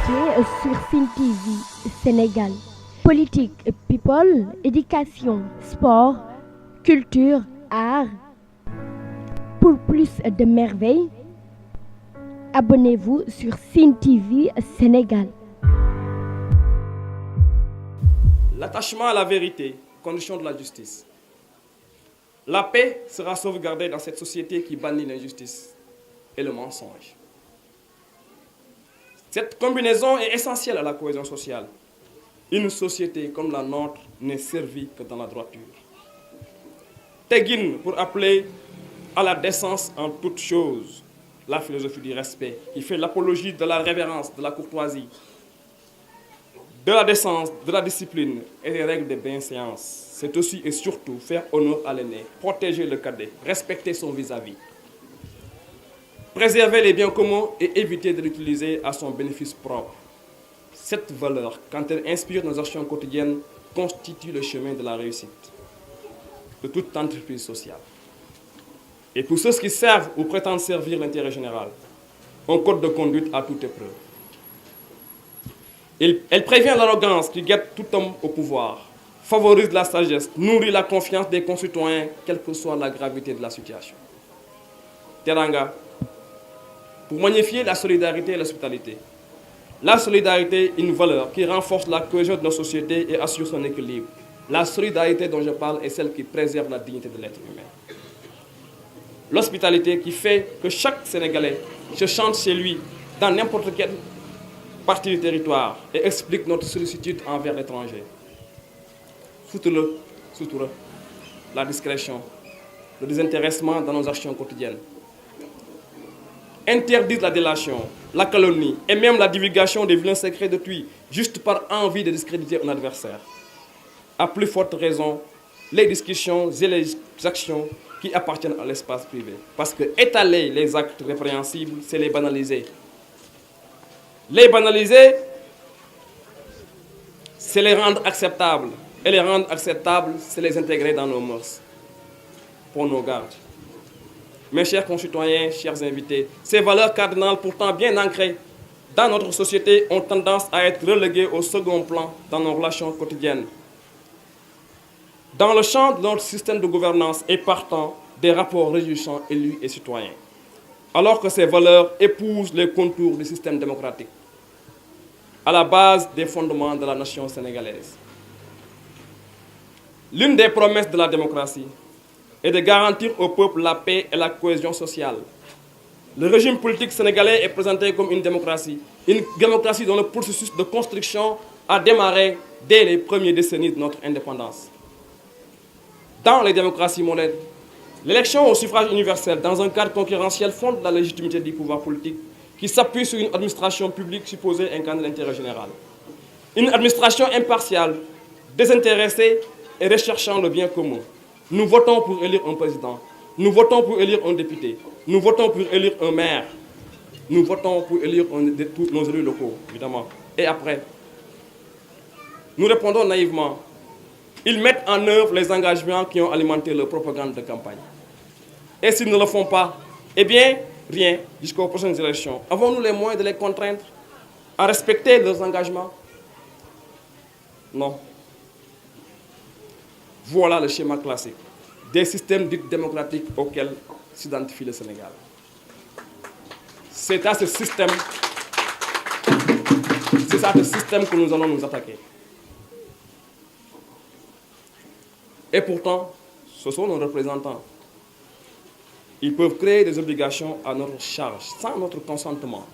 l'actualité sur Sen TV Sénégal. Politique, people, éducation, sport, culture, art. Pour plus de merveilles, abonnez-vous sur Sen TV Sénégal. L'attachement à la vérité, condition de la justice. La paix sera sauvegardée dans cette société qui bannit l'injustice et le mensonge. Cette combinaison est essentielle à la cohésion sociale. Une société comme la nôtre n'est servie que dans la droiture. Teggin pour appeler à la décence en toutes choses, la philosophie du respect qui fait l'apologie de la révérence, de la courtoisie, de la décence, de la discipline et des règles de bienséance. C'est aussi et surtout faire honneur à l'aîné, protéger le cadet, respecter son vis-à-vis, préserver les biens communs et éviter de l'utiliser à son bénéfice propre. Cette valeur, quand elle inspire nos actions quotidiennes, constitue le chemin de la réussite de toute entreprise sociale. Et pour ceux qui servent ou prétendent servir l'intérêt général, un code de conduite à toute épreuve. Elle prévient l'arrogance qui guette tout homme au pouvoir, favorise la sagesse, nourrit la confiance des concitoyens, quelle que soit la gravité de la situation. Teranga, pour magnifier la solidarité et l'hospitalité. La solidarité est une valeur qui renforce la cohésion de nos sociétés et assure son équilibre. La solidarité dont je parle est celle qui préserve la dignité de l'être humain. L'hospitalité qui fait que chaque Sénégalais se chante chez lui dans n'importe quelle partie du territoire et explique notre sollicitude envers l'étranger. Soutoure, la discrétion, le désintéressement dans nos actions quotidiennes. Interdire la délation, la calomnie et même la divulgation des vilains secrets d'autrui juste par envie de discréditer un adversaire. À plus forte raison, les discussions et les actions qui appartiennent à l'espace privé. Parce que étaler les actes répréhensibles, c'est les banaliser. Les banaliser, c'est les rendre acceptables. Et les rendre acceptables, c'est les intégrer dans nos mœurs, pour nos gardes. Mes chers concitoyens, chers invités, ces valeurs cardinales pourtant bien ancrées dans notre société ont tendance à être reléguées au second plan dans nos relations quotidiennes. Dans le champ de notre système de gouvernance et partant des rapports régissant élus et citoyens, alors que ces valeurs épousent les contours du système démocratique, à la base des fondements de la nation sénégalaise. L'une des promesses de la démocratie est de garantir au peuple la paix et la cohésion sociale. Le régime politique sénégalais est présenté comme une démocratie dont le processus de construction a démarré dès les premières décennies de notre indépendance. Dans les démocraties modernes, l'élection au suffrage universel dans un cadre concurrentiel fonde la légitimité du pouvoir politique qui s'appuie sur une administration publique supposée incarner l'intérêt général. Une administration impartiale, désintéressée et recherchant le bien commun. Nous votons pour élire un président, nous votons pour élire un député, nous votons pour élire un maire, nous votons pour élire tous nos élus locaux, évidemment. Et après, nous répondons naïvement. Ils mettent en œuvre les engagements qui ont alimenté leur propagande de campagne. Et s'ils ne le font pas, eh bien, rien jusqu'aux prochaines élections. Avons-nous les moyens de les contraindre à respecter leurs engagements? Non. Voilà le schéma classique des systèmes dits démocratiques auxquels s'identifie le Sénégal. C'est à ce système que nous allons nous attaquer. Et pourtant, ce sont nos représentants. Ils peuvent créer des obligations à notre charge, sans notre consentement.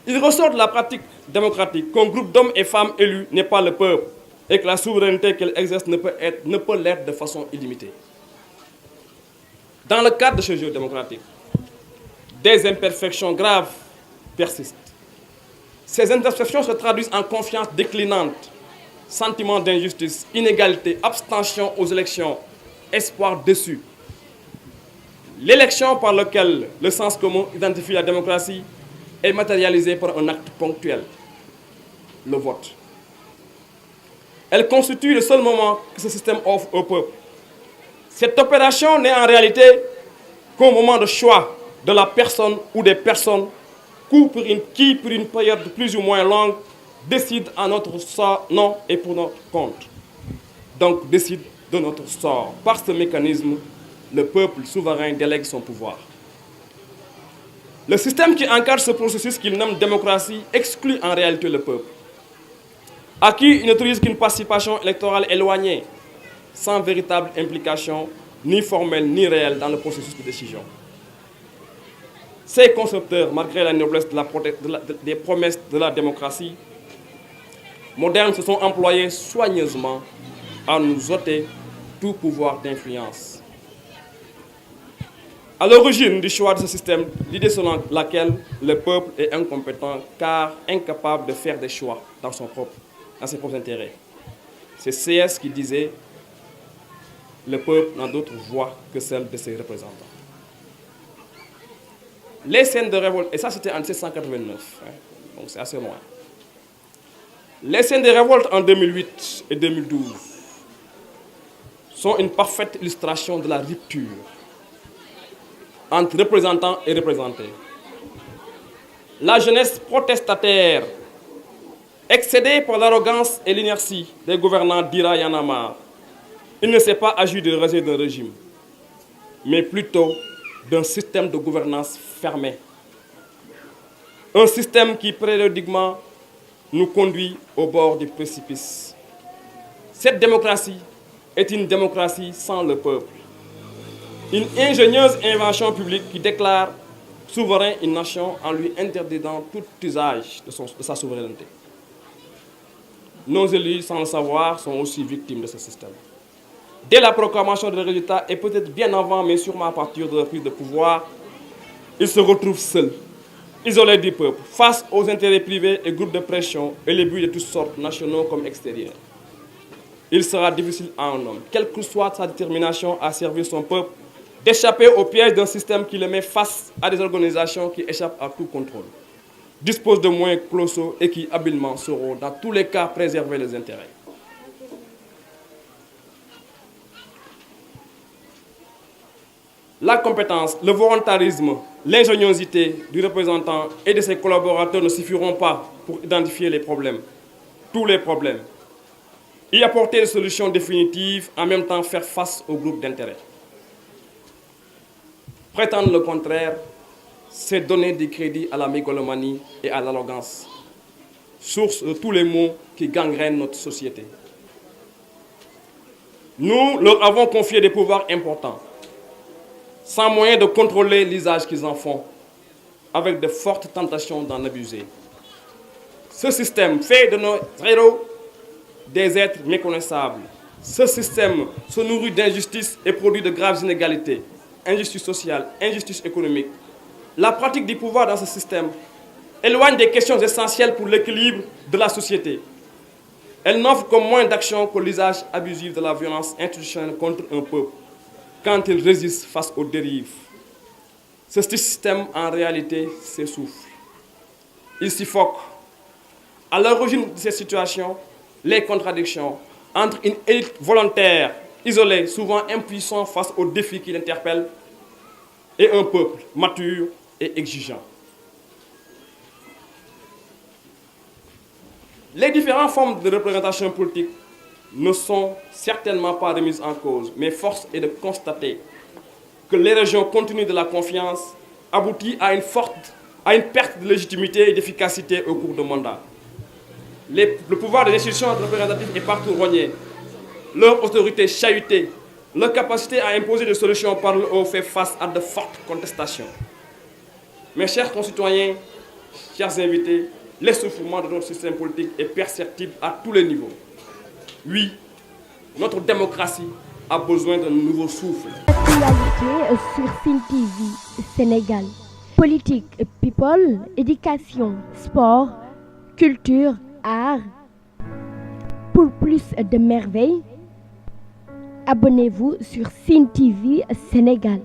Il ressort de la pratique démocratique qu'un groupe d'hommes et femmes élus n'est pas le peuple et que la souveraineté qu'elle exerce ne peut l'être de façon illimitée. Dans le cadre de ce jeu démocratique, des imperfections graves persistent. Ces imperfections se traduisent en confiance déclinante, sentiment d'injustice, inégalité, abstention aux élections, espoir déçu. L'élection par laquelle le sens commun identifie la démocratie est matérialisée par un acte ponctuel, le vote. Elle constitue le seul moment que ce système offre au peuple. Cette opération n'est en réalité qu'au moment de choix de la personne ou des personnes qui, pour une période plus ou moins longue, décide à notre nom et pour notre compte. Donc décide de notre sort. Par ce mécanisme, le peuple souverain délègue son pouvoir. Le système qui encadre ce processus qu'il nomme démocratie exclut en réalité le peuple, à qui il n'autorise qu'une participation électorale éloignée, sans véritable implication, ni formelle ni réelle, dans le processus de décision. Ces concepteurs, malgré la noblesse des promesses de la démocratie moderne, se sont employés soigneusement à nous ôter tout pouvoir d'influence. À l'origine du choix de ce système, l'idée selon laquelle le peuple est incompétent car incapable de faire des choix dans ses propres intérêts. C'est CS qui disait « Le peuple n'a d'autre voix que celle de ses représentants ». Les scènes de révolte, et ça c'était en 1789, donc c'est assez loin. Les scènes de révolte en 2008 et 2012 sont une parfaite illustration de la rupture entre représentants et représentés. La jeunesse protestataire, excédée par l'arrogance et l'inertie des gouvernants d'Ira et Yanamar, il ne s'est pas agi de rejet d'un régime, mais plutôt d'un système de gouvernance fermé. Un système qui périodiquement nous conduit au bord du précipice. Cette démocratie est une démocratie sans le peuple. Une ingénieuse invention publique qui déclare souverain une nation en lui interdisant tout usage de sa souveraineté. Nos élus, sans le savoir, sont aussi victimes de ce système. Dès la proclamation des résultats, et peut-être bien avant, mais sûrement à partir de la prise de pouvoir, ils se retrouvent seuls, isolés du peuple, face aux intérêts privés et groupes de pression et les buts de toutes sortes, nationaux comme extérieurs. Il sera difficile à un homme, quelle que soit sa détermination à servir son peuple, d'échapper au piège d'un système qui le met face à des organisations qui échappent à tout contrôle, disposent de moyens colossaux et qui habilement sauront dans tous les cas préserver les intérêts. La compétence, le volontarisme, l'ingéniosité du représentant et de ses collaborateurs ne suffiront pas pour identifier les problèmes, tous les problèmes, y apporter des solutions définitives, en même temps faire face aux groupes d'intérêt. Prétendre le contraire, c'est donner du crédit à la mégalomanie et à l'arrogance, source de tous les maux qui gangrènent notre société. Nous leur avons confié des pouvoirs importants, sans moyen de contrôler l'usage qu'ils en font, avec de fortes tentations d'en abuser. Ce système fait de nos héros des êtres méconnaissables. Ce système se nourrit d'injustice et produit de graves inégalités. Injustice sociale, injustice économique. La pratique du pouvoir dans ce système éloigne des questions essentielles pour l'équilibre de la société. Elle n'offre que moins d'action que l'usage abusif de la violence institutionnelle contre un peuple quand il résiste face aux dérives. Ce système, en réalité, s'essouffle. Il suffoque. À l'origine de cette situation, les contradictions entre une élite volontaire, isolé, souvent impuissant face aux défis qui l'interpellent, et un peuple mature et exigeant. Les différentes formes de représentation politique ne sont certainement pas remises en cause, mais force est de constater que l'érosion continue de la confiance aboutit à une perte de légitimité et d'efficacité au cours de mandat. Le pouvoir des institutions représentatives est partout rogné. Leur autorité chahutée, leur capacité à imposer des solutions par le haut fait face à de fortes contestations. Mes chers concitoyens, chers invités, l'essoufflement de notre système politique est perceptible à tous les niveaux. Oui, notre démocratie a besoin d'un nouveau souffle. Actualité sur Sen TV Sénégal. Politique, people, éducation, sport, culture, art. Pour plus de merveilles, abonnez-vous sur Sen TV Sénégal.